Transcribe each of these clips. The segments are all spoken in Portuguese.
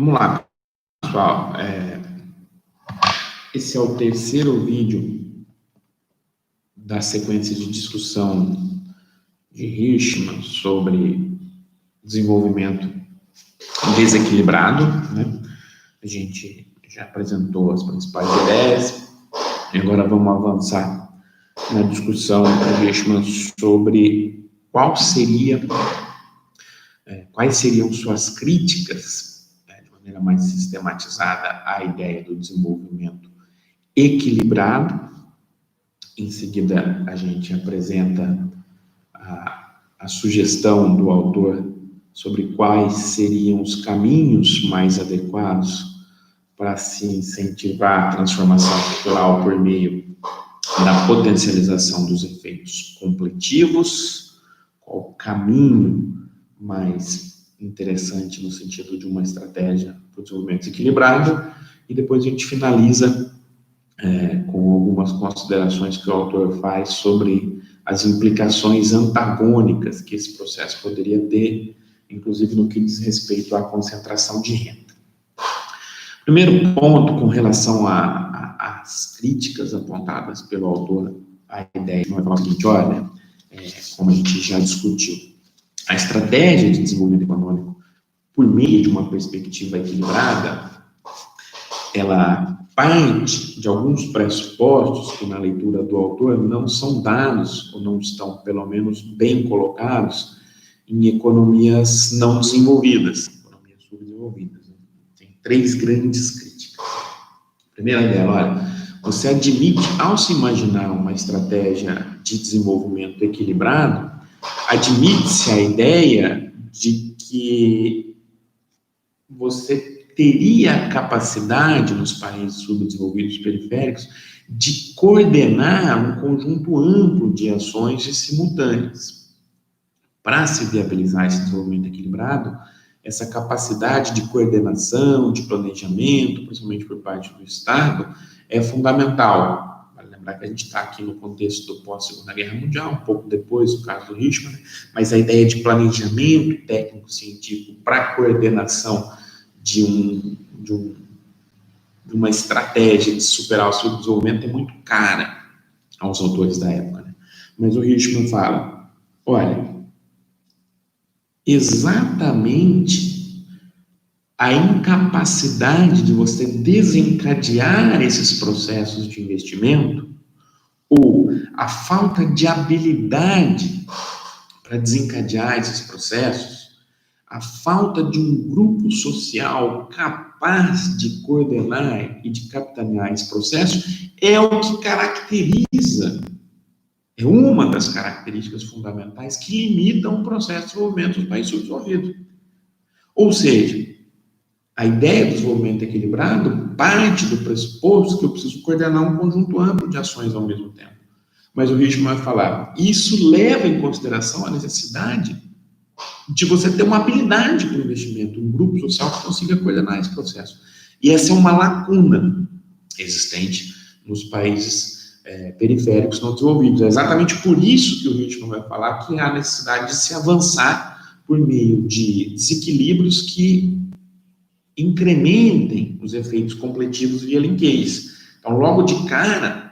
Vamos lá, pessoal. Esse é o terceiro vídeo da sequência de discussão de Hirschman sobre desenvolvimento desequilibrado, né? A gente já apresentou as principais ideias e agora vamos avançar na discussão de Hirschman sobre quais seriam suas críticas, de maneira mais sistematizada, à ideia do desenvolvimento equilibrado. Em seguida, a gente apresenta a sugestão do autor sobre quais seriam os caminhos mais adequados para se incentivar a transformação cultural por meio da potencialização dos efeitos completivos, qual o caminho mais interessante no sentido de uma estratégia para o desenvolvimento equilibrado, e depois a gente finaliza com algumas considerações que o autor faz sobre as implicações antagônicas que esse processo poderia ter, inclusive no que diz respeito à concentração de renda. Primeiro ponto, com relação às críticas apontadas pelo autor à ideia, não é falar o seguinte: olha, como a gente já discutiu, a estratégia de desenvolvimento econômico, por meio de uma perspectiva equilibrada, ela parte de alguns pressupostos que, na leitura do autor, não são dados, ou não estão, pelo menos, bem colocados em economias não desenvolvidas, economias subdesenvolvidas. Tem três grandes críticas. A primeira dela, olha, você admite, ao se imaginar uma estratégia de desenvolvimento equilibrado, admite-se a ideia de que você teria a capacidade, nos países subdesenvolvidos periféricos, de coordenar um conjunto amplo de ações simultâneas. Para se viabilizar esse desenvolvimento equilibrado, essa capacidade de coordenação, de planejamento, principalmente por parte do Estado, é fundamental. Vale lembrar que a gente está aqui no contexto do pós-Segunda Guerra Mundial, um pouco depois do caso do Hirschman, mas a ideia de planejamento técnico-científico para coordenação de uma estratégia de superar o subdesenvolvimento é muito cara aos autores da época, né? Mas o Hirschman fala, olha, exatamente a incapacidade de você desencadear esses processos de investimento, ou a falta de habilidade para desencadear esses processos, a falta de um grupo social capaz de coordenar e de capitanear esse processo é o que caracteriza, é uma das características fundamentais que limitam o processo de desenvolvimento dos países subdesenvolvidos. Ou seja, a ideia do desenvolvimento equilibrado parte do pressuposto que eu preciso coordenar um conjunto amplo de ações ao mesmo tempo. Mas o Hirschman vai falar, isso leva em consideração a necessidade de você ter uma habilidade para o investimento, um grupo social que consiga coordenar esse processo. E essa é uma lacuna existente nos países periféricos não desenvolvidos. É exatamente por isso que o Hirschman vai falar que há necessidade de se avançar por meio de desequilíbrios que incrementem os efeitos completivos via linkage. Então, logo de cara,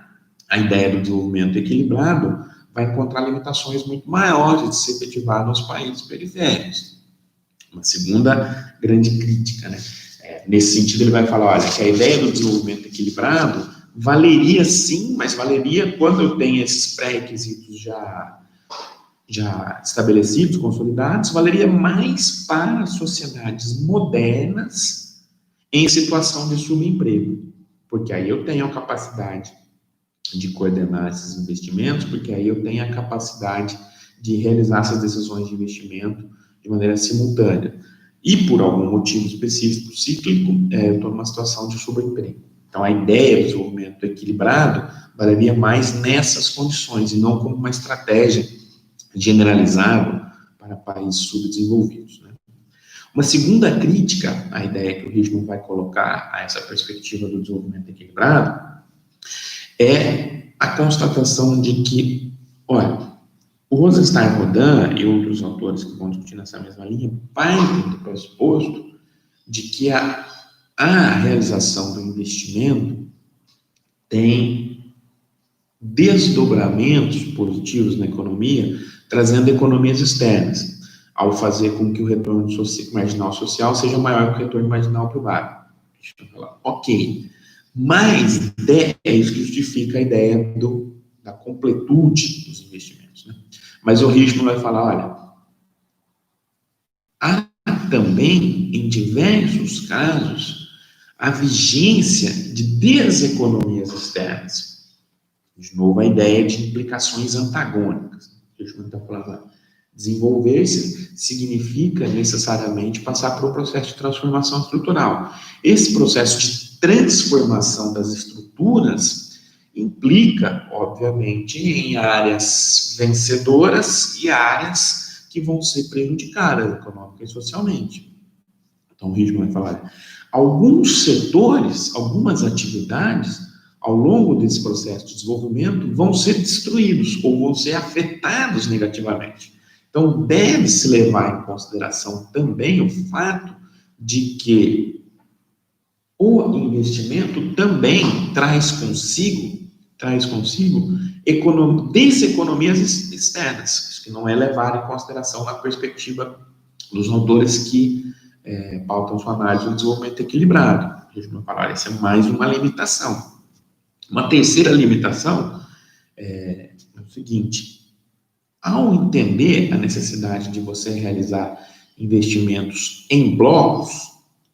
a ideia do desenvolvimento equilibrado vai encontrar limitações muito maiores de se efetivar nos países periféricos. Uma segunda grande crítica, né? Nesse sentido, ele vai falar, olha, que a ideia do desenvolvimento equilibrado valeria sim, mas valeria quando eu tenho esses pré-requisitos já estabelecidos, consolidados, valeria mais para sociedades modernas em situação de subemprego, porque aí eu tenho a capacidade de coordenar esses investimentos, porque aí eu tenho a capacidade de realizar essas decisões de investimento de maneira simultânea. E por algum motivo específico, cíclico, eu estou numa situação de subemprego. Então, a ideia do desenvolvimento equilibrado valeria mais nessas condições, e não como uma estratégia generalizada para países subdesenvolvidos, né? Uma segunda crítica à ideia que o Hirschman vai colocar a essa perspectiva do desenvolvimento equilibrado é a constatação de que, olha, o Rosenstein-Rodin e outros autores que vão discutir nessa mesma linha partem do pressuposto de que a realização do investimento tem desdobramentos positivos na economia, trazendo economias externas, ao fazer com que o retorno marginal social seja maior que o retorno marginal privado. Deixa eu falar. Ok. Mas é isso que justifica a ideia da completude dos investimentos. Né? Mas o Richman vai falar, olha, há também, em diversos casos, a vigência de deseconomias externas. De novo, a ideia de implicações antagônicas. O Richman está falando, desenvolver-se significa necessariamente passar por um processo de transformação estrutural. Esse processo de transformação das estruturas implica, obviamente, em áreas vencedoras e áreas que vão ser prejudicadas econômica e socialmente. Então, o Richman vai falar, alguns setores, algumas atividades, ao longo desse processo de desenvolvimento, vão ser destruídos ou vão ser afetados negativamente. Então, deve-se levar em consideração também o fato de que o investimento também traz consigo deseconomias externas, isso que não é levado em consideração na perspectiva dos autores que pautam sua análise do desenvolvimento equilibrado. A gente não falar, essa é mais uma limitação. Uma terceira limitação é o seguinte: ao entender a necessidade de você realizar investimentos em blocos,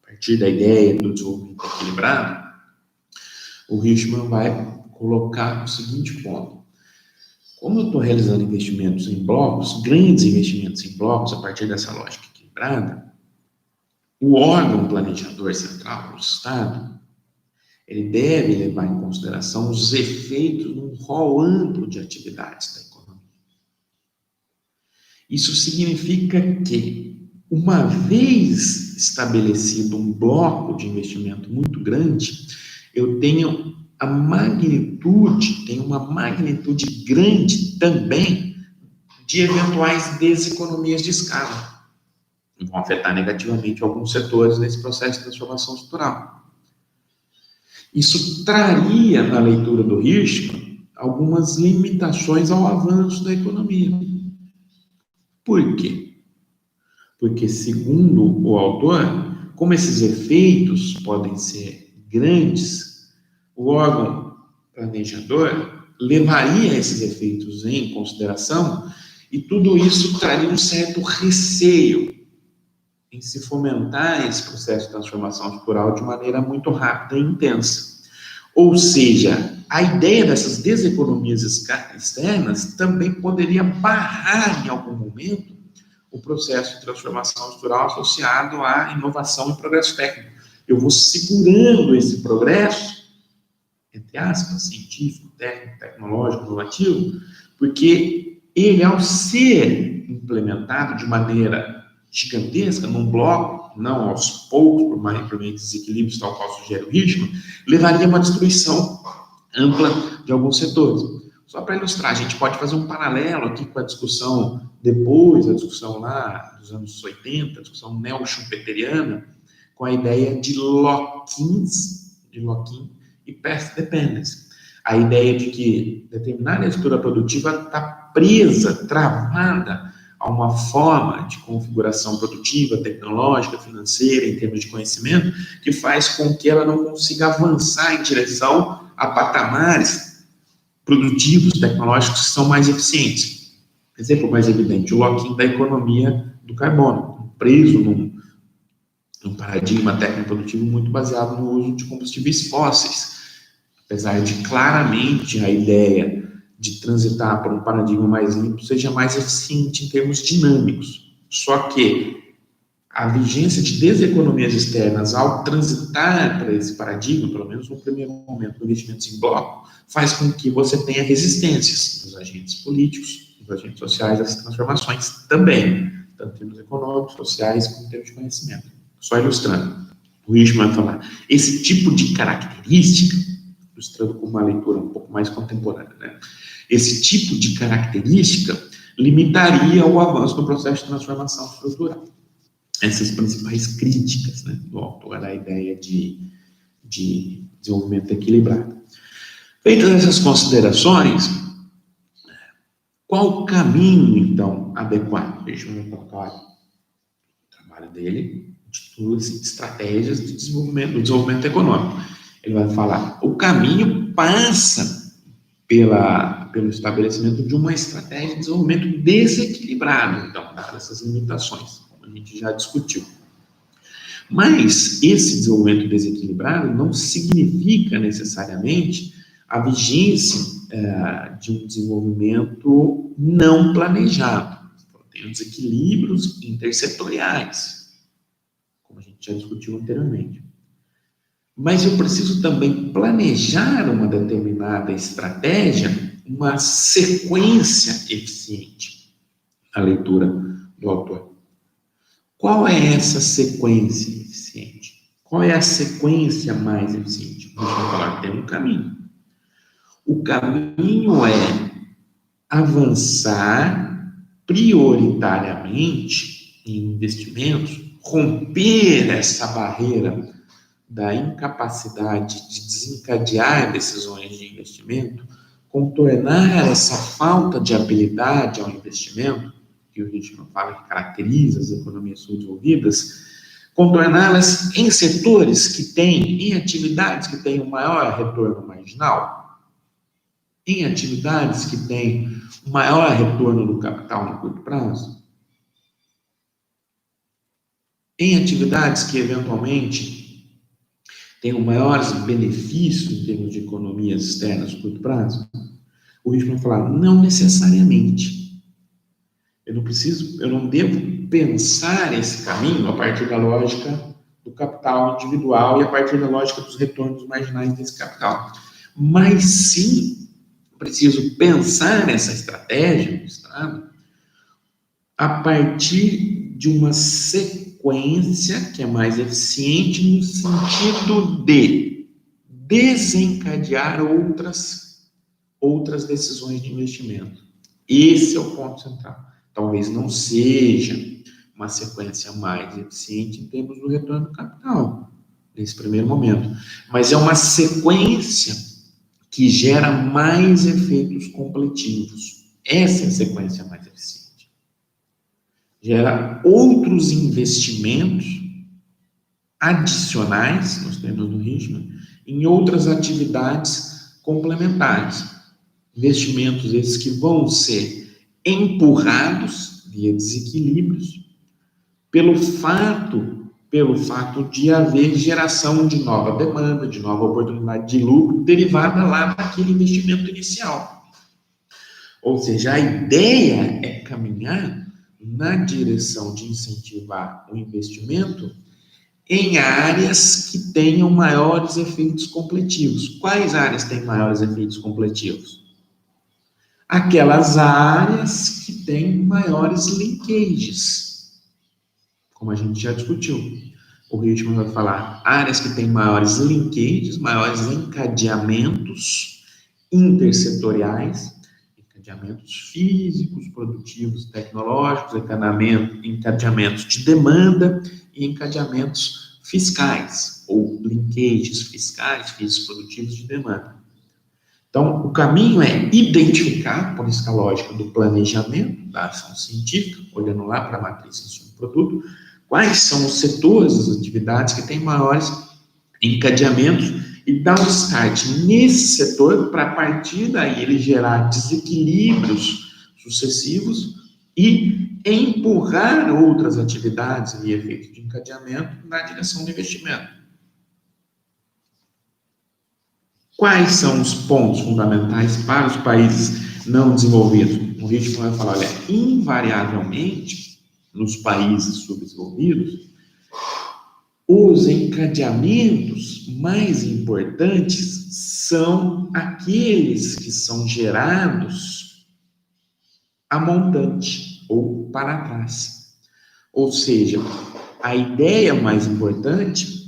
a partir da ideia do desenvolvimento equilibrado, o Richman vai colocar o seguinte ponto. Como eu estou realizando investimentos em blocos, grandes investimentos em blocos, a partir dessa lógica equilibrada, o órgão planejador central, o Estado, ele deve levar em consideração os efeitos num rol amplo de atividades da economia. Isso significa que, uma vez estabelecido um bloco de investimento muito grande, eu tenho uma magnitude grande também de eventuais deseconomias de escala, que vão afetar negativamente alguns setores nesse processo de transformação estrutural. Isso traria, na leitura do Richman, algumas limitações ao avanço da economia. Por quê? Porque, segundo o autor, como esses efeitos podem ser grandes, o órgão planejador levaria esses efeitos em consideração e tudo isso traria um certo receio em se fomentar esse processo de transformação estrutural de maneira muito rápida e intensa. Ou seja, a ideia dessas deseconomias externas também poderia barrar, em algum momento, o processo de transformação estrutural associado à inovação e progresso técnico. Eu vou segurando esse progresso, entre aspas, científico, técnico, tecnológico, inovativo, porque ele, ao ser implementado de maneira gigantesca, num bloco, não aos poucos, por meio de desequilíbrios, tal qual sugere o Richman, levaria a uma destruição ampla de alguns setores. Só para ilustrar, a gente pode fazer um paralelo aqui com a discussão depois, a discussão lá dos anos 80, a discussão neo-schumpeteriana, com a ideia de lock-in e path dependence. A ideia de que determinada estrutura produtiva está presa, travada a uma forma de configuração produtiva, tecnológica, financeira, em termos de conhecimento, que faz com que ela não consiga avançar em direção a patamares produtivos, tecnológicos que são mais eficientes. Exemplo mais evidente, o lock-in da economia do carbono, preso num paradigma técnico-produtivo muito baseado no uso de combustíveis fósseis. Apesar de claramente a ideia de transitar por um paradigma mais limpo seja mais eficiente em termos dinâmicos. Só que a vigência de deseconomias externas ao transitar para esse paradigma, pelo menos no primeiro momento do investimento em bloco, faz com que você tenha resistências dos agentes políticos, dos agentes sociais, dessas transformações também, tanto em termos econômicos, sociais, como em termos de conhecimento. Só ilustrando, o Richman vai falar, esse tipo de característica, ilustrando com uma leitura um pouco mais contemporânea, né? Esse tipo de característica limitaria o avanço do processo de transformação estrutural. essas principais críticas, né, do autor à ideia de desenvolvimento equilibrado. Feitas essas considerações, qual o caminho, então, adequado? Deixa eu colocar o trabalho dele, intitula-se Estratégias de Desenvolvimento, do Desenvolvimento Econômico. Ele vai falar, o caminho passa pelo estabelecimento de uma estratégia de desenvolvimento desequilibrado, então, dadas essas limitações, como a gente já discutiu. Mas esse desenvolvimento desequilibrado não significa necessariamente a vigência de um desenvolvimento não planejado. Tem os desequilíbrios intersetoriais, como a gente já discutiu anteriormente. Mas eu preciso também planejar uma determinada estratégia, uma sequência eficiente. A leitura do autor. Qual é essa sequência eficiente? Qual é a sequência mais eficiente? Nós vamos falar que tem um caminho. O caminho é avançar prioritariamente em investimentos, romper essa barreira da incapacidade de desencadear decisões de investimento, contornar essa falta de habilidade ao investimento, que o Richman fala que caracteriza as economias subdesenvolvidas, contorná-las em setores que têm, em atividades que têm um maior retorno marginal, em atividades que têm um maior retorno do capital no curto prazo, em atividades que eventualmente tenham maiores benefícios em termos de economias externas no curto prazo. O Richman fala, não necessariamente. Eu não devo pensar esse caminho a partir da lógica do capital individual e a partir da lógica dos retornos marginais desse capital. Mas sim, preciso pensar essa estratégia do Estado a partir de uma sequência que é mais eficiente no sentido de desencadear outras decisões de investimento. Esse é o ponto central. Talvez não seja uma sequência mais eficiente em termos do retorno do capital, nesse primeiro momento, mas é uma sequência que gera mais efeitos completivos. Essa é a sequência mais eficiente. Gera outros investimentos adicionais, nos termos do Richman, em outras atividades complementares. Investimentos esses que vão ser empurrados via desequilíbrios pelo fato de haver geração de nova demanda, de nova oportunidade de lucro derivada lá daquele investimento inicial. Ou seja, a ideia é caminhar na direção de incentivar o investimento em áreas que tenham maiores efeitos completivos. Quais áreas têm maiores efeitos completivos? Aquelas áreas que têm maiores linkages, como a gente já discutiu. O Richman vai falar áreas que têm maiores linkages, maiores encadeamentos intersetoriais, encadeamentos físicos, produtivos, tecnológicos, encadeamentos de demanda e encadeamentos fiscais, ou linkages fiscais, físicos, produtivos de demanda. Então, o caminho é identificar, por isso que a lógica do planejamento, da ação científica, olhando lá para a matriz insumo-produto, quais são os setores, as atividades que têm maiores encadeamentos e dar um start nesse setor para, a partir daí, ele gerar desequilíbrios sucessivos e empurrar outras atividades via efeito de encadeamento na direção do investimento. Quais são os pontos fundamentais para os países não desenvolvidos? O Richman vai falar, olha, invariavelmente, nos países subdesenvolvidos, os encadeamentos mais importantes são aqueles que são gerados a montante ou para trás. Ou seja, a ideia mais importante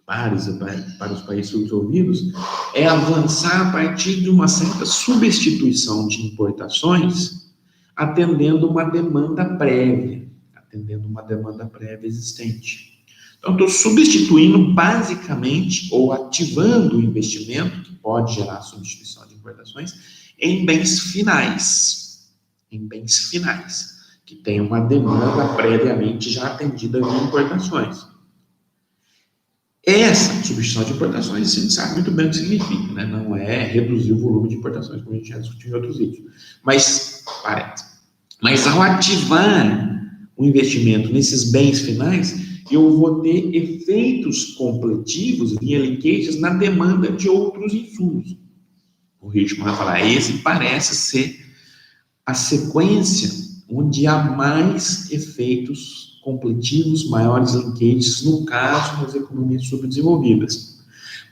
para os países subdesenvolvidos é avançar a partir de uma certa substituição de importações, atendendo uma demanda prévia, atendendo uma demanda prévia existente. Então, estou substituindo basicamente ou ativando o investimento, que pode gerar substituição de importações, em bens finais, que tem uma demanda previamente já atendida via importações. Essa substituição de importações, a gente sabe muito bem o que significa, né? Não é reduzir o volume de importações, como a gente já discutiu em outros vídeos. Mas ao ativar o investimento nesses bens finais, eu vou ter efeitos completivos via linkages na demanda de outros insumos. O Richman vai falar, esse parece ser a sequência onde há mais efeitos completivos, maiores linkages, no caso das economias subdesenvolvidas.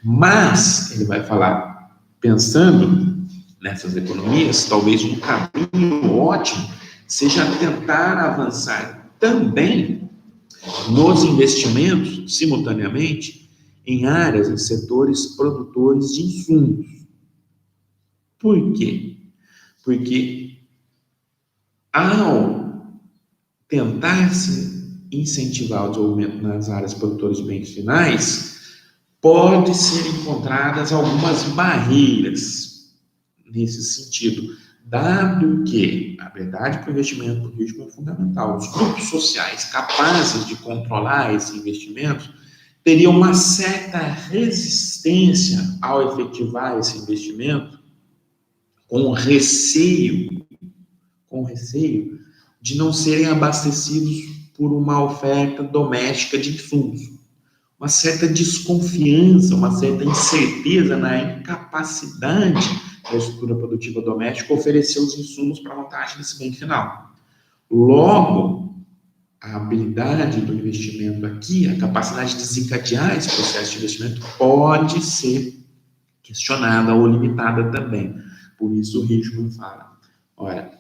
Mas, ele vai falar, pensando nessas economias, talvez um caminho ótimo seja tentar avançar também nos investimentos, simultaneamente, em áreas e setores produtores de insumos. Por quê? Porque ao tentar se incentivar o desenvolvimento nas áreas produtoras de bens finais, pode ser encontradas algumas barreiras nesse sentido, dado que a verdade para o investimento por risco é fundamental. Os grupos sociais capazes de controlar esse investimento teriam uma certa resistência ao efetivar esse investimento, com receio de não serem abastecidos por uma oferta doméstica de insumos. Uma certa desconfiança, uma certa incerteza na incapacidade da estrutura produtiva doméstica oferecer os insumos para a montagem desse bem final. Logo, a habilidade do investimento aqui, a capacidade de desencadear esse processo de investimento pode ser questionada ou limitada também. Por isso o Richman fala, olha,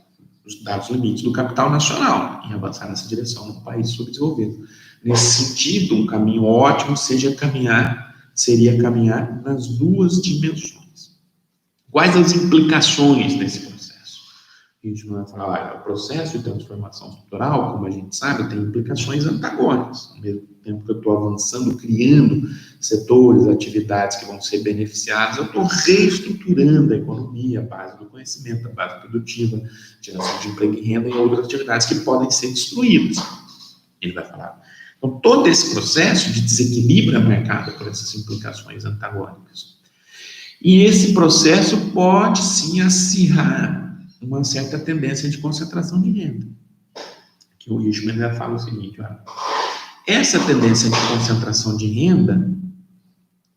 os dados limites do capital nacional em avançar nessa direção num país subdesenvolvido. Nesse sentido, um caminho ótimo seria caminhar nas duas dimensões. Quais as implicações desse processo? A gente vai falar, olha, o processo de transformação estrutural, como a gente sabe, tem implicações antagônicas. Ao mesmo tempo que eu estou avançando, criando setores, atividades que vão ser beneficiadas, eu estou reestruturando a economia, a base do conhecimento, a base produtiva, geração de emprego e renda e outras atividades que podem ser destruídas. Ele vai falar. Então, todo esse processo de desequilíbrio é marcado por essas implicações antagônicas. E esse processo pode, sim, acirrar uma certa tendência de concentração de renda. Que o Richman já fala o seguinte, olha, essa tendência de concentração de renda,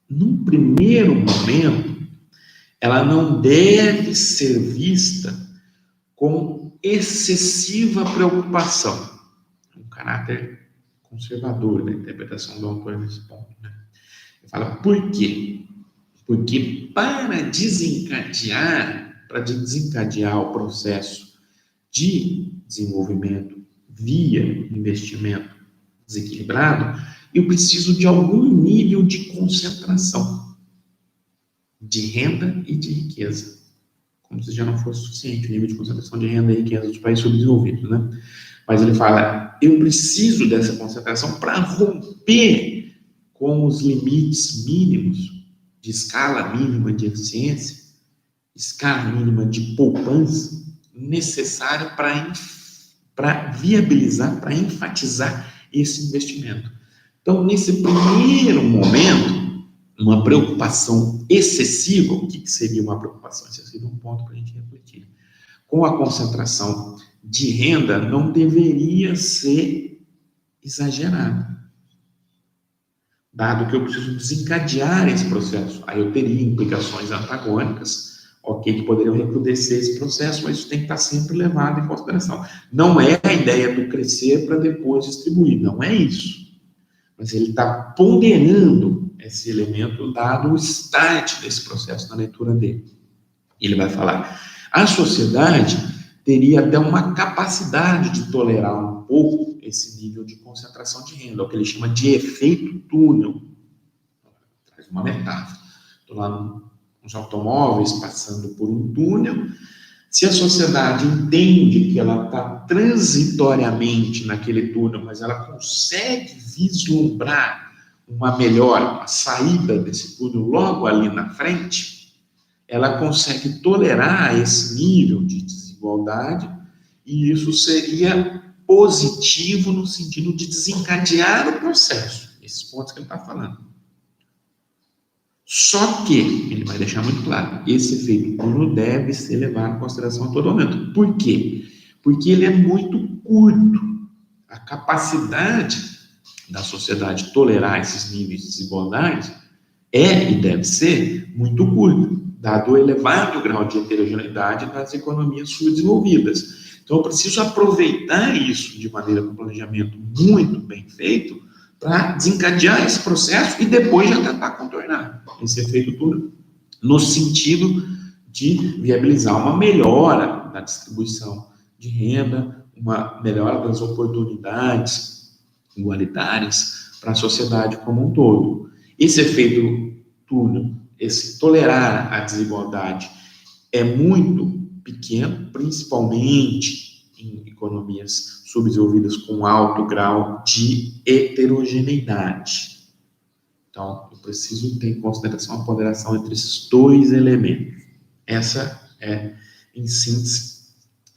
num primeiro momento, ela não deve ser vista com excessiva preocupação, um caráter conservador da interpretação do autor nesse ponto. Né? Ele fala, por quê? Porque para desencadear o processo de desenvolvimento via investimento desequilibrado, eu preciso de algum nível de concentração de renda e de riqueza. Como se já não fosse suficiente o nível de concentração de renda e riqueza dos países subdesenvolvidos, né? Mas ele fala, eu preciso dessa concentração para romper com os limites mínimos de escala mínima de eficiência, escala mínima de poupança, necessária para viabilizar, para enfatizar esse investimento. Então, nesse primeiro momento, uma preocupação excessiva, o que seria uma preocupação excessiva? Um ponto para a gente refletir. Com a concentração de renda, não deveria ser exagerada. Dado que eu preciso desencadear esse processo, aí eu teria implicações antagônicas, que poderiam recrudescer esse processo, mas isso tem que estar sempre levado em consideração. Não é a ideia do crescer para depois distribuir, não é isso. Mas ele está ponderando esse elemento dado o start desse processo na leitura dele. Ele vai falar, a sociedade teria até uma capacidade de tolerar um pouco esse nível de concentração de renda, o que ele chama de efeito túnel. Traz uma metáfora. Estou lá nos automóveis, passando por um túnel, Se a sociedade entende que ela está transitoriamente naquele túnel, mas ela consegue vislumbrar uma melhora, uma saída desse túnel logo ali na frente, ela consegue tolerar esse nível de desigualdade, e isso seria positivo no sentido de desencadear o processo, esses pontos que ele está falando. Só que, ele vai deixar muito claro, esse efeito túnel deve ser levado em consideração a todo momento. Por quê? Porque ele é muito curto. A capacidade da sociedade tolerar esses níveis de desigualdade é e deve ser muito curta, dado o elevado grau de heterogeneidade das economias subdesenvolvidas. Então, eu preciso aproveitar isso de maneira com planejamento muito bem feito para desencadear esse processo e depois já tentar contornar esse efeito túnel, no sentido de viabilizar uma melhora da distribuição de renda, uma melhora das oportunidades igualitárias para a sociedade como um todo. Esse efeito túnel, esse tolerar a desigualdade, é muito pequeno, principalmente em economias subdesenvolvidas com alto grau de heterogeneidade. Então, eu preciso ter em consideração a ponderação entre esses dois elementos. Essa é, em síntese,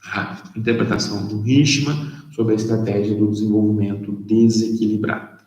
a interpretação do Hirschman sobre a estratégia do desenvolvimento desequilibrado.